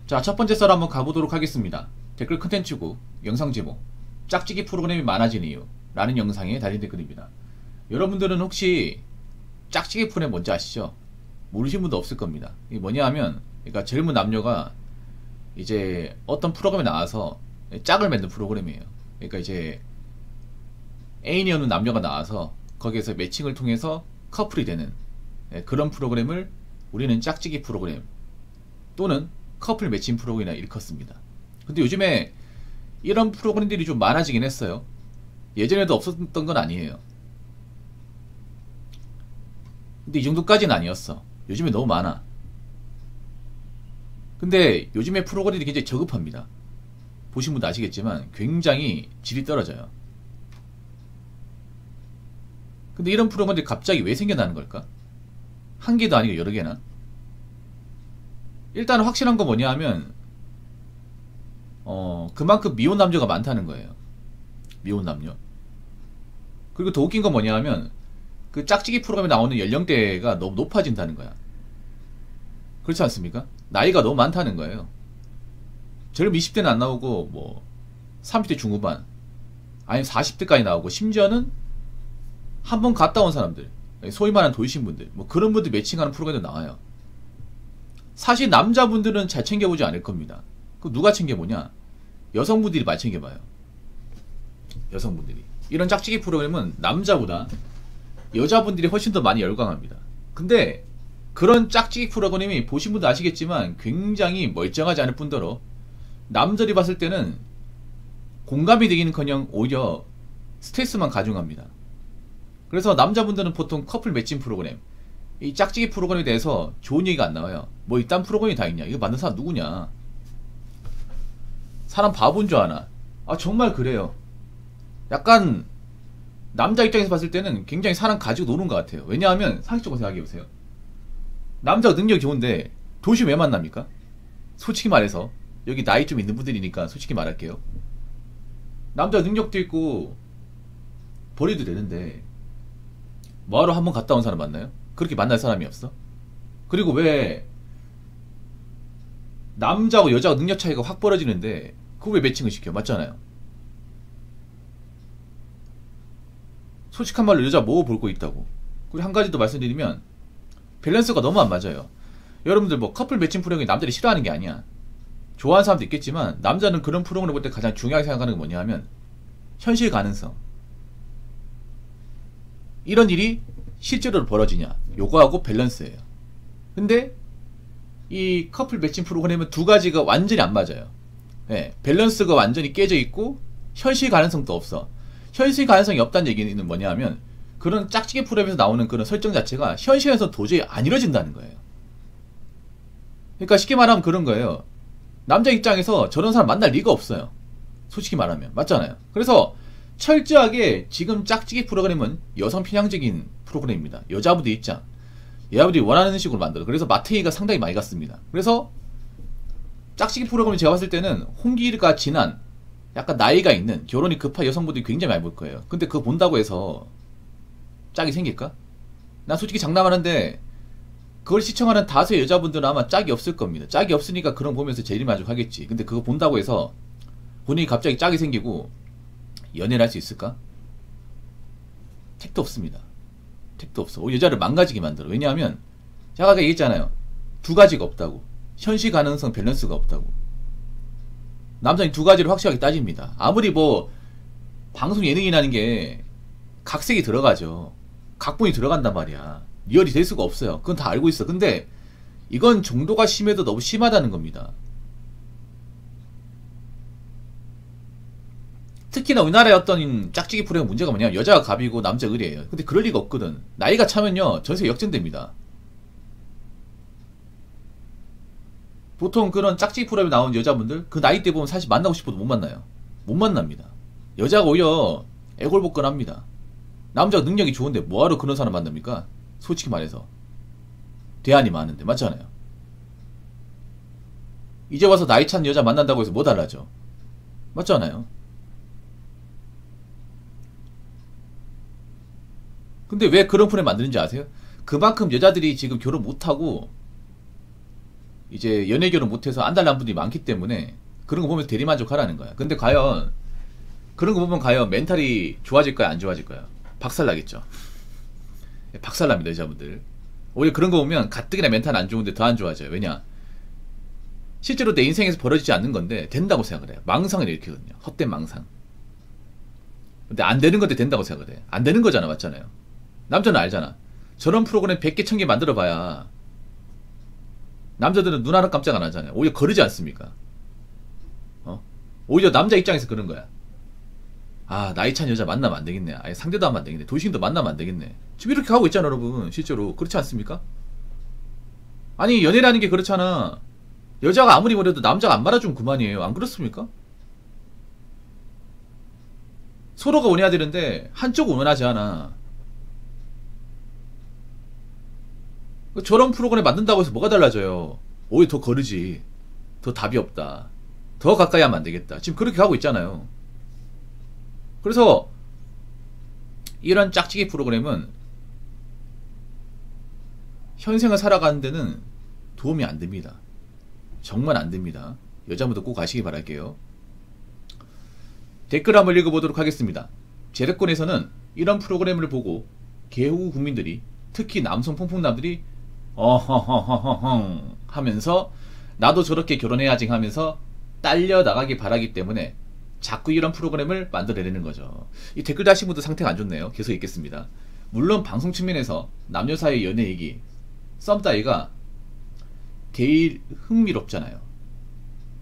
자, 첫 번째 썰 한번 가보도록 하겠습니다. 댓글 컨텐츠고 영상 제목 짝짓기 프로그램이 많아진 이유 라는 영상에 달린 댓글입니다. 여러분들은 혹시 짝짓기 프로그램 뭔지 아시죠? 모르신 분도 없을 겁니다. 이게 뭐냐 하면, 그러니까 젊은 남녀가 이제 어떤 프로그램에 나와서 짝을 맺는 프로그램이에요. 그러니까 이제 애인이 없는 남녀가 나와서 거기에서 매칭을 통해서 커플이 되는 그런 프로그램을 우리는 짝짓기 프로그램 또는 커플 매칭 프로그램이라 일컫습니다. 근데 요즘에 이런 프로그램들이 좀 많아지긴 했어요. 예전에도 없었던 건 아니에요. 근데 이 정도까지는 아니었어. 요즘에 너무 많아. 근데 요즘에 프로그램들이 굉장히 저급합니다. 보신 분도 아시겠지만 굉장히 질이 떨어져요. 근데 이런 프로그램들이 갑자기 왜 생겨나는 걸까? 한 개도 아니고 여러 개나? 일단 확실한 거 뭐냐 하면 그만큼 미혼 남녀가 많다는 거예요. 미혼 남녀. 그리고 더 웃긴 건 뭐냐 하면 그 짝짓기 프로그램에 나오는 연령대가 너무 높아진다는 거야. 그렇지 않습니까? 나이가 너무 많다는 거예요. 젊은 20대는 안 나오고 뭐 30대 중후반 아니면 40대까지 나오고, 심지어는 한 번 갔다 온 사람들, 소위 말하는 돌싱분들, 뭐 그런 분들 매칭하는 프로그램도 나와요. 사실 남자분들은 잘 챙겨보지 않을 겁니다. 그럼 누가 챙겨보냐? 여성분들이 많이 챙겨봐요. 여성분들이. 이런 짝짓기 프로그램은 남자보다 여자분들이 훨씬 더 많이 열광합니다. 근데 그런 짝짓기 프로그램이 보신 분도 아시겠지만 굉장히 멀쩡하지 않을 뿐더러 남들이 봤을 때는 공감이 되기는커녕 오히려 스트레스만 가중합니다. 그래서 남자분들은 보통 커플 매칭 프로그램, 이 짝짓기 프로그램에 대해서 좋은 얘기가 안 나와요. 뭐 이딴 프로그램이 다 있냐, 이거 만든 사람 누구냐, 사람 바본 줄 아나. 아, 정말 그래요. 약간 남자 입장에서 봤을 때는 굉장히 사람 가지고 노는 것 같아요. 왜냐하면 상식적으로 생각해보세요. 남자가 능력이 좋은데 도시 왜 만납니까? 솔직히 말해서 여기 나이 좀 있는 분들이니까 솔직히 말할게요. 남자 능력도 있고 버려도 되는데 뭐하러 한번 갔다 온 사람 만나요? 그렇게 만날 사람이 없어? 그리고 왜 남자하고 여자하고 능력 차이가 확 벌어지는데 그거 왜 매칭을 시켜? 맞잖아요. 솔직한 말로 여자 뭐 볼 거 있다고. 그리고 한 가지 더 말씀드리면 밸런스가 너무 안 맞아요. 여러분들 뭐 커플 매칭 프로그램이 남들이 싫어하는 게 아니야. 좋아하는 사람도 있겠지만 남자는 그런 프로그램을 볼 때 가장 중요하게 생각하는 게 뭐냐 하면 현실 가능성. 이런 일이 실제로 벌어지냐, 요거하고 밸런스예요. 근데 이 커플 매칭 프로그램은 두 가지가 완전히 안 맞아요. 밸런스가 완전히 깨져 있고 현실 가능성도 없어. 현실 가능성이 없다는 얘기는 뭐냐 하면 그런 짝짓기 프로그램에서 나오는 그런 설정 자체가 현실에서 도저히 안 이루어진다는 거예요. 그러니까 쉽게 말하면 그런 거예요. 남자 입장에서 저런 사람 만날 리가 없어요. 솔직히 말하면. 맞잖아요. 그래서 철저하게 지금 짝짓기 프로그램은 여성 편향적인 프로그램입니다. 여자분들 입장, 여자분들이 원하는 식으로 만들어. 그래서 마탱이가 상당히 많이 갔습니다. 그래서 짝짓기 프로그램을 제가 봤을 때는 홍기가 진한, 약간 나이가 있는, 결혼이 급한 여성분들이 굉장히 많이 볼 거예요. 근데 그거 본다고 해서 짝이 생길까? 난 솔직히 장담하는데 그걸 시청하는 다수의 여자분들은 아마 짝이 없을 겁니다. 짝이 없으니까 그런 거 보면서 제일 만족하겠지. 근데 그거 본다고 해서 본인이 갑자기 짝이 생기고 연애를 할 수 있을까? 택도 없습니다. 택도 없어. 여자를 망가지게 만들어. 왜냐하면 제가 아까 얘기했잖아요. 두 가지가 없다고. 현실 가능성, 밸런스가 없다고. 남자는 두 가지를 확실하게 따집니다. 아무리 뭐 방송 예능이라는 게 각색이 들어가죠. 각본이 들어간단 말이야. 리얼이 될 수가 없어요. 그건 다 알고 있어. 근데 이건 정도가 심해도 너무 심하다는 겁니다. 특히나 우리나라의 어떤 짝짓기 프로그램 문제가 뭐냐면 여자가 갑이고 남자가 을이에요. 근데 그럴 리가 없거든. 나이가 차면요 전세 역전됩니다. 보통 그런 짝짓기 프로그램에 나오는 여자분들 그 나이 때 보면 사실 만나고 싶어도 못 만나요. 못 만납니다. 여자가 오히려 애골복걸합니다. 남자가 능력이 좋은데 뭐하러 그런 사람 만납니까? 솔직히 말해서 대안이 많은데. 맞잖아요. 이제 와서 나이 찬 여자 만난다고 해서 뭐 달라져? 맞잖아요. 근데 왜 그런 프로그램 만드는지 아세요? 그만큼 여자들이 지금 결혼 못하고 이제 연애 결혼 못해서 안달난 분들이 많기 때문에 그런 거 보면서 대리만족하라는 거야. 근데 과연 그런 거 보면 과연 멘탈이 좋아질까요? 안 좋아질까요? 박살나겠죠. 박살납니다, 여자분들. 오히려 그런 거 보면 가뜩이나 멘탈 안 좋은데 더 안 좋아져요. 왜냐? 실제로 내 인생에서 벌어지지 않는 건데 된다고 생각을 해요. 망상을 일으키거든요. 헛된 망상. 근데 안 되는 건데 된다고 생각을 해. 안 되는 거잖아, 맞잖아요. 남자는 알잖아. 저런 프로그램 100개, 1000개 만들어 봐야 남자들은 눈 하나 깜짝 안 하잖아요. 오히려 거르지 않습니까? 오히려 남자 입장에서 그런 거야. 아, 나이 찬 여자 만나면 안 되겠네. 아예 상대도 하면 안 되겠네. 도시인도 만나면 안 되겠네. 지금 이렇게 하고 있잖아, 여러분. 실제로. 그렇지 않습니까? 아니, 연애라는 게 그렇잖아. 여자가 아무리 그래도 남자가 안 말아주면 그만이에요. 안 그렇습니까? 서로가 원해야 되는데 한쪽은 원하지 않아. 저런 프로그램 만든다고 해서 뭐가 달라져요? 오히려 더 거르지. 더 답이 없다. 더 가까이 하면 안 되겠다. 지금 그렇게 하고 있잖아요. 그래서 이런 짝짓기 프로그램은 현생을 살아가는 데는 도움이 안 됩니다. 정말 안 됩니다. 여자분들 꼭 아시기 바랄게요. 댓글 한번 읽어보도록 하겠습니다. 제도권에서는 이런 프로그램을 보고 개후 국민들이, 특히 남성 퐁퐁남들이 어허허허허 하면서 나도 저렇게 결혼해야지 하면서 딸려 나가기 바라기 때문에 자꾸 이런 프로그램을 만들어내는 거죠. 이 댓글 다신 분도 상태가 안 좋네요. 계속 읽겠습니다. 물론 방송 측면에서 남녀 사이의 연애 얘기, 썸 따위가 제일 흥미롭잖아요.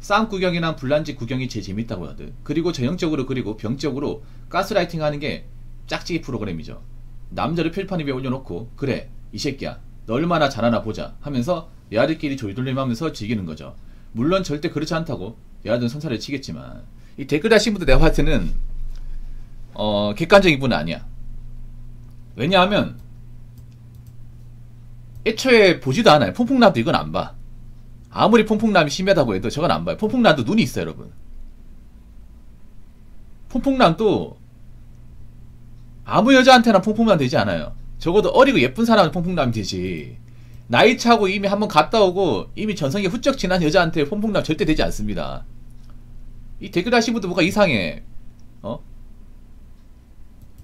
싸움 구경이나 불난지 구경이 제일 재밌다고 하듯. 그리고 전형적으로 그리고 병적으로 가스라이팅 하는 게 짝짓기 프로그램이죠. 남자를 표지판 위에 올려놓고 그래 이 새끼야 너 얼마나 잘하나 보자 하면서 여자들끼리 조이돌림하면서 즐기는 거죠. 물론 절대 그렇지 않다고 여자들은 선사를 치겠지만 이 댓글 다신 분들 내가 봤을 때는 객관적인 분은 아니야. 왜냐하면 애초에 보지도 않아요. 퐁퐁남도 이건 안 봐. 아무리 퐁퐁남이 심하다고 해도 저건 안 봐요. 퐁퐁남도 눈이 있어요, 여러분. 퐁퐁남도 아무 여자한테나 퐁퐁남 되지 않아요. 적어도 어리고 예쁜 사람은 퐁퐁남이 되지. 나이 차고 이미 한번 갔다 오고 이미 전성기 훌쩍 지난 여자한테 퐁퐁남 절대 되지 않습니다. 이 댓글 하신 분도 뭐가 이상해.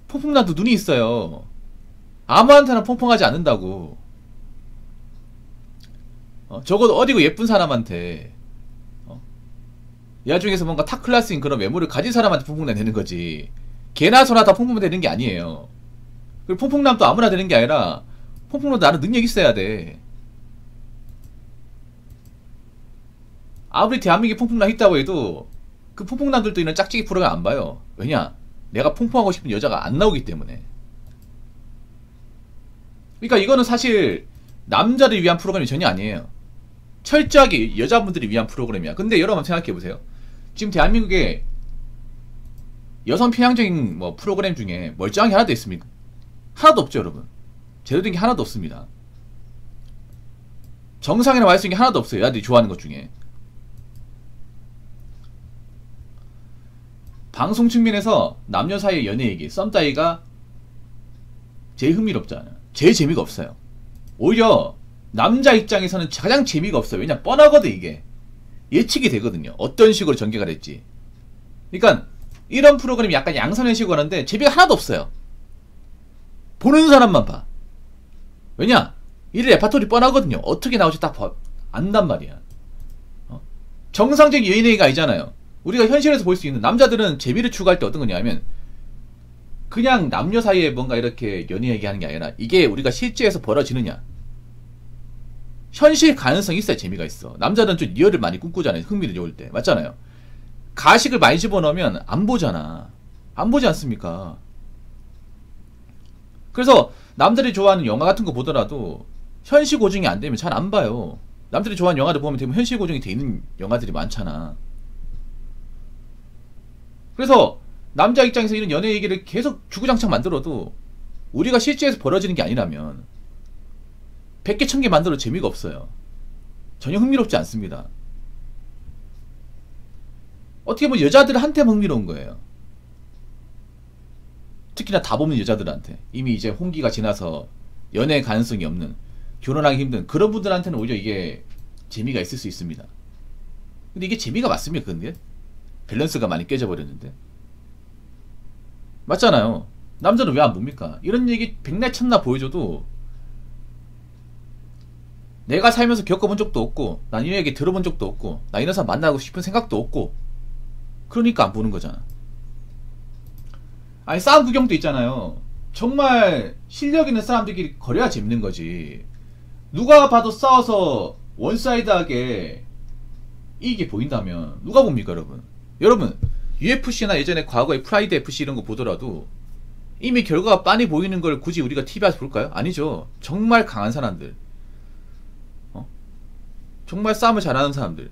퐁퐁남도 눈이 있어요. 아무한테나 퐁퐁하지 않는다고. 적어도 어리고 예쁜 사람한테 야 중에서 뭔가 탑 클래스인 그런 외모를 가진 사람한테 퐁퐁남 되는 거지. 개나 소나 다 퐁퐁남 되는 게 아니에요. 그리고 퐁퐁남도 아무나 되는 게 아니라 퐁퐁남도 나는 능력이 있어야 돼. 아무리 대한민국에 퐁퐁남 있다고 해도 그 퐁퐁남들도 이런 짝짓기 프로그램 안 봐요. 왜냐? 내가 퐁퐁하고 싶은 여자가 안 나오기 때문에. 그러니까 이거는 사실 남자를 위한 프로그램이 전혀 아니에요. 철저하게 여자분들을 위한 프로그램이야. 근데 여러분 생각해보세요. 지금 대한민국에 여성 편향적인 뭐 프로그램 중에 멀쩡한 게 하나도 있습니까? 하나도 없죠, 여러분. 제대로 된 게 하나도 없습니다. 정상이나 말할 수 있는 게 하나도 없어요. 여자들이 좋아하는 것 중에. 방송 측면에서 남녀 사이의 연애 얘기, 썸 따위가 제일 흥미롭잖아요. 제일 재미가 없어요. 오히려 남자 입장에서는 가장 재미가 없어요. 왜냐 뻔하거든. 이게 예측이 되거든요. 어떤 식으로 전개가 될지. 그러니까 이런 프로그램이 약간 양선형식으로 하는데 재미가 하나도 없어요. 보는 사람만 봐. 왜냐 이 레파토리 뻔하거든요. 어떻게 나올지 딱 안단 말이야. 정상적인 연애 얘기가 아니잖아요. 우리가 현실에서 볼 수 있는, 남자들은 재미를 추구할 때 어떤 거냐면 그냥 남녀 사이에 뭔가 이렇게 연애 얘기하는 게 아니라 이게 우리가 실제에서 벌어지느냐, 현실 가능성이 있어야 재미가 있어. 남자들은 좀 리얼을 많이 꿈꾸잖아요. 흥미를 좋을 때. 맞잖아요. 가식을 많이 집어넣으면 안 보잖아. 안 보지 않습니까? 그래서 남들이 좋아하는 영화 같은 거 보더라도 현실 고증이 안 되면 잘 안 봐요. 남들이 좋아하는 영화를 보면 대부분 현실 고증이 돼 있는 영화들이 많잖아. 그래서 남자 입장에서 이런 연애 얘기를 계속 주구장창 만들어도 우리가 실제에서 벌어지는 게 아니라면 100개 1000개 만들어도 재미가 없어요. 전혀 흥미롭지 않습니다. 어떻게 보면 여자들한테만 흥미로운 거예요. 특히나 답 없는 여자들한테, 이미 이제 홍기가 지나서 연애 가능성이 없는, 결혼하기 힘든 그런 분들한테는 오히려 이게 재미가 있을 수 있습니다. 근데 이게 재미가 맞습니까? 근데 밸런스가 많이 깨져버렸는데 맞잖아요. 남자는 왜 안 봅니까? 이런 얘기 백날 천나 보여줘도 내가 살면서 겪어본 적도 없고 난 이런 얘기 들어본 적도 없고 나 이런 사람 만나고 싶은 생각도 없고 그러니까 안 보는 거잖아. 아니 싸움 구경도 있잖아요. 정말 실력 있는 사람들끼리 거려야 재밌는 거지. 누가 봐도 싸워서 원사이드하게 이게 보인다면 누가 봅니까 여러분? 여러분 UFC나 예전에 과거에 프라이드 FC 이런 거 보더라도 이미 결과가 빤히 보이는 걸 굳이 우리가 TV에서 볼까요? 아니죠. 정말 강한 사람들, 정말 싸움을 잘하는 사람들,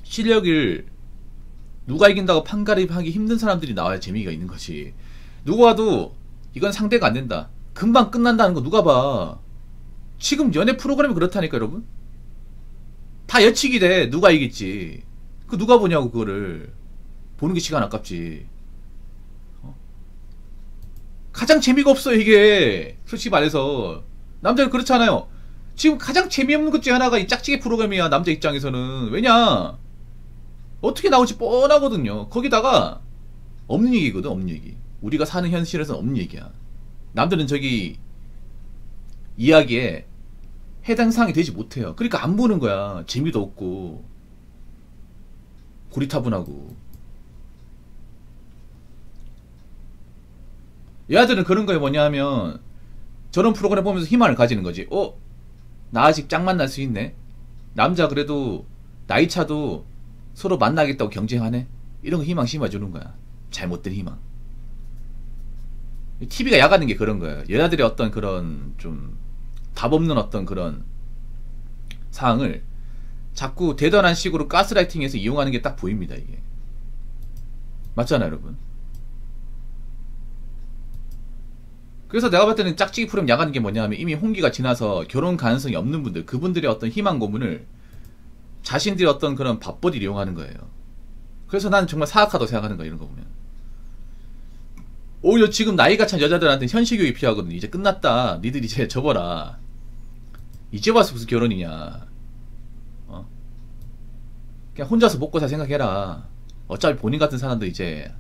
실력을 누가 이긴다고 판가름하기 힘든 사람들이 나와야 재미가 있는 거지. 누가 봐도 이건 상대가 안 된다, 금방 끝난다는 거 누가 봐. 지금 연애 프로그램이 그렇다니까 여러분. 다 예측이 돼. 누가 이길지. 그 누가 보냐고. 그거를 보는 게 시간 아깝지. 가장 재미가 없어 이게. 솔직히 말해서 남자는 그렇잖아요. 지금 가장 재미없는 것 중에 하나가 이 짝짓기 프로그램이야. 남자 입장에서는. 왜냐, 어떻게 나올지 뻔하거든요. 거기다가 없는 얘기거든. 없는 얘기. 우리가 사는 현실에서는 없는 얘기야. 남들은 저기 이야기에 해당 사항이 되지 못해요. 그러니까 안 보는 거야. 재미도 없고 고리타분하고. 얘들은 그런 거에 뭐냐 하면 저런 프로그램 보면서 희망을 가지는 거지. 나 아직 짝 만날 수 있네. 남자 그래도 나이 차도 서로 만나겠다고 경쟁하네. 이런 거 희망 심어주는 거야. 잘못된 희망. TV가 야가는 게 그런 거예요. 여자들의 어떤 그런 좀 답 없는 어떤 그런 사항을 자꾸 대단한 식으로 가스라이팅해서 이용하는 게 딱 보입니다. 이게 맞잖아요 여러분. 그래서 내가 봤을 때는 짝짓기 프로그램 야가는 게 뭐냐 하면 이미 홍기가 지나서 결혼 가능성이 없는 분들, 그분들의 어떤 희망 고문을 자신들의 어떤 그런 밥벌이를 이용하는 거예요. 그래서 난 정말 사악하다고 생각하는 거야 이런 거 보면. 오히려 지금 나이가 찬 여자들한테 현실교육이 필요하거든. 이제 끝났다. 니들 이제 접어라. 이제 와서 무슨 결혼이냐. 그냥 혼자서 먹고 살 생각해라. 어차피 본인 같은 사람도 이제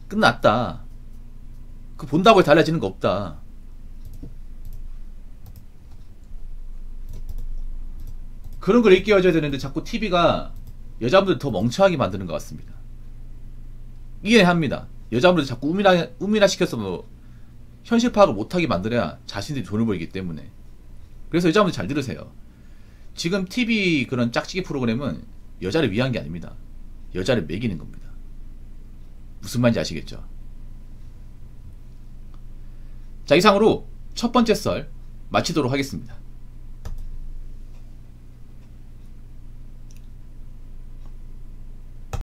끝났다. 그 본다고 달라지는 거 없다. 그런 걸 일깨워줘야 되는데 자꾸 TV가 여자분들 더 멍청하게 만드는 것 같습니다. 이해합니다. 여자분들 자꾸 우민화 시켜서 뭐 현실 파악을 못하게 만들어야 자신들이 돈을 벌기 때문에. 그래서 여자분들 잘 들으세요. 지금 TV 그런 짝짓기 프로그램은 여자를 위한 게 아닙니다. 여자를 매기는 겁니다. 무슨 말인지 아시겠죠? 자, 이상으로 첫 번째 썰 마치도록 하겠습니다.